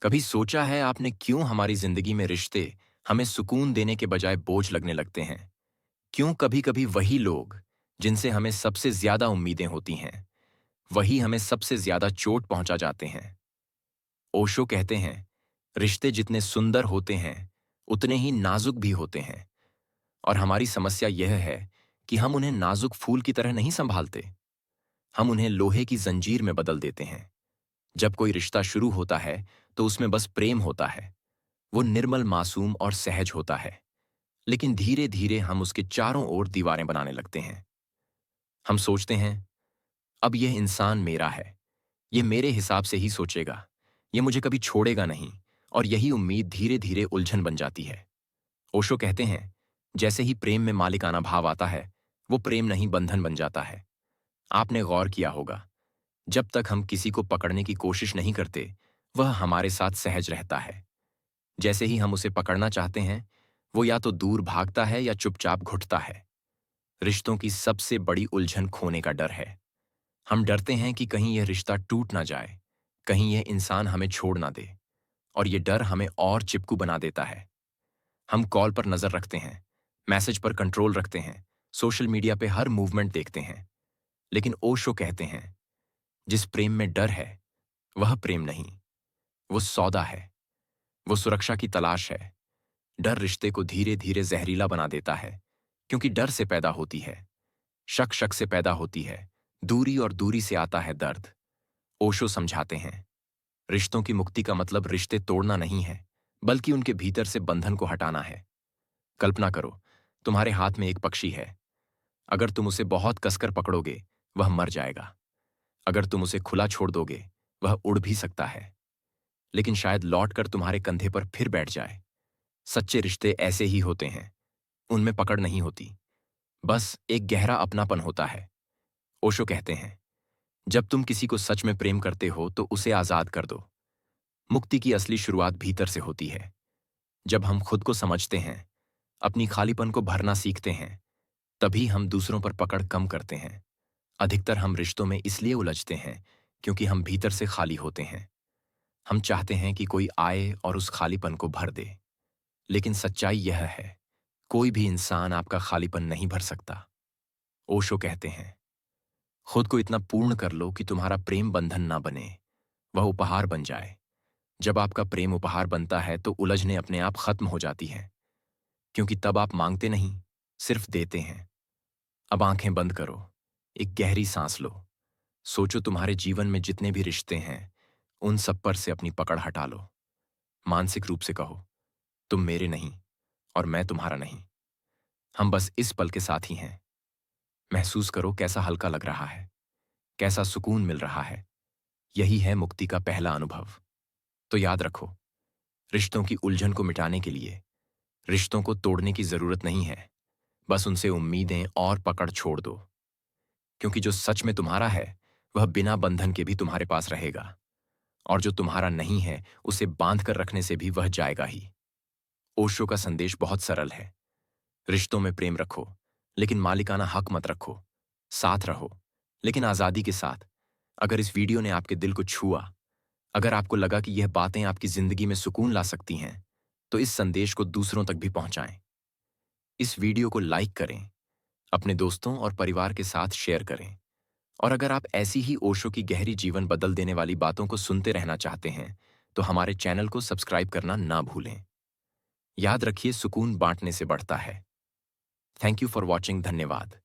कभी सोचा है आपने क्यों हमारी जिंदगी में रिश्ते हमें सुकून देने के बजाय बोझ लगने लगते हैं? क्यों कभी-कभी वही लोग जिनसे हमें सबसे ज्यादा उम्मीदें होती हैं, वही हमें सबसे ज्यादा चोट पहुंचा जाते हैं? ओशो कहते हैं, रिश्ते जितने सुंदर होते हैं, उतने ही नाजुक भी होते हैं। और हमारी समस्या यह है कि हम उन्हें नाजुक फूल की तरह नहीं संभालते। हम उन्हें लोहे की जंजीर में बदल देते हैं। जब कोई रिश्ता शुरू होता है, तो उसमें बस प्रेम होता है। वो निर्मल, मासूम और सहज होता है। लेकिन धीरे धीरे हम उसके चारों ओर दीवारें बनाने लगते हैं। हम सोचते हैं, अब यह इंसान मेरा है, ये मेरे हिसाब से ही सोचेगा, ये मुझे कभी छोड़ेगा नहीं। और यही उम्मीद धीरे धीरे उलझन बन जाती है। ओशो कहते हैं, जैसे ही प्रेम में मालिकाना भाव आता है, वो प्रेम नहीं बंधन बन जाता है। आपने गौर किया होगा, जब तक हम किसी को पकड़ने की कोशिश नहीं करते, वह हमारे साथ सहज रहता है। जैसे ही हम उसे पकड़ना चाहते हैं, वो या तो दूर भागता है या चुपचाप घुटता है। रिश्तों की सबसे बड़ी उलझन खोने का डर है। हम डरते हैं कि कहीं यह रिश्ता टूट ना जाए, कहीं यह इंसान हमें छोड़ ना दे। और ये डर हमें और चिपकू बना देता है। हम कॉल पर नजर रखते हैं, मैसेज पर कंट्रोल रखते हैं, सोशल मीडिया पे हर मूवमेंट देखते हैं। लेकिन ओशो कहते हैं, जिस प्रेम में डर है, वह प्रेम नहीं, वो सौदा है। वो सुरक्षा की तलाश है। डर रिश्ते को धीरे धीरे जहरीला बना देता है, क्योंकि डर से पैदा होती है शक, शक से पैदा होती है दूरी, और दूरी से आता है दर्द। ओशो समझाते हैं, रिश्तों की मुक्ति का मतलब रिश्ते तोड़ना नहीं है, बल्कि उनके भीतर से बंधन को हटाना है। कल्पना करो, तुम्हारे हाथ में एक पक्षी है। अगर तुम उसे बहुत कसकर पकड़ोगे, वह मर जाएगा। अगर तुम उसे खुला छोड़ दोगे, वह उड़ भी सकता है, लेकिन शायद लौटकर तुम्हारे कंधे पर फिर बैठ जाए। सच्चे रिश्ते ऐसे ही होते हैं। उनमें पकड़ नहीं होती, बस एक गहरा अपनापन होता है। ओशो कहते हैं, जब तुम किसी को सच में प्रेम करते हो, तो उसे आजाद कर दो। मुक्ति की असली शुरुआत भीतर से होती है। जब हम खुद को समझते हैं, अपनी खालीपन को भरना सीखते हैं, तभी हम दूसरों पर पकड़ कम करते हैं। अधिकतर हम रिश्तों में इसलिए उलझते हैं क्योंकि हम भीतर से खाली होते हैं। हम चाहते हैं कि कोई आए और उस खालीपन को भर दे। लेकिन सच्चाई यह है, कोई भी इंसान आपका खालीपन नहीं भर सकता। ओशो कहते हैं, खुद को इतना पूर्ण कर लो कि तुम्हारा प्रेम बंधन ना बने, वह उपहार बन जाए। जब आपका प्रेम उपहार बनता है, तो उलझने अपने आप खत्म हो जाती हैं, क्योंकि तब आप मांगते नहीं, सिर्फ देते हैं। अब आंखें बंद करो, एक गहरी सांस लो। सोचो, तुम्हारे जीवन में जितने भी रिश्ते हैं, उन सब पर से अपनी पकड़ हटा लो। मानसिक रूप से कहो, तुम मेरे नहीं और मैं तुम्हारा नहीं। हम बस इस पल के साथ ही हैं। महसूस करो कैसा हल्का लग रहा है, कैसा सुकून मिल रहा है। यही है मुक्ति का पहला अनुभव। तो याद रखो, रिश्तों की उलझन को मिटाने के लिए रिश्तों को तोड़ने की जरूरत नहीं है। बस उनसे उम्मीदें और पकड़ छोड़ दो, क्योंकि जो सच में तुम्हारा है, वह बिना बंधन के भी तुम्हारे पास रहेगा। और जो तुम्हारा नहीं है, उसे बांध कर रखने से भी वह जाएगा ही। ओशो का संदेश बहुत सरल है, रिश्तों में प्रेम रखो, लेकिन मालिकाना हक मत रखो। साथ रहो, लेकिन आजादी के साथ। अगर इस वीडियो ने आपके दिल को छुआ, अगर आपको लगा कि यह बातें आपकी जिंदगी में सुकून ला सकती हैं, तो इस संदेश को दूसरों तक भी पहुंचाएं। इस वीडियो को लाइक करें, अपने दोस्तों और परिवार के साथ शेयर करें। और अगर आप ऐसी ही ओशो की गहरी जीवन बदल देने वाली बातों को सुनते रहना चाहते हैं, तो हमारे चैनल को सब्सक्राइब करना ना भूलें। याद रखिए, सुकून बांटने से बढ़ता है। Thank you for watching. धन्यवाद।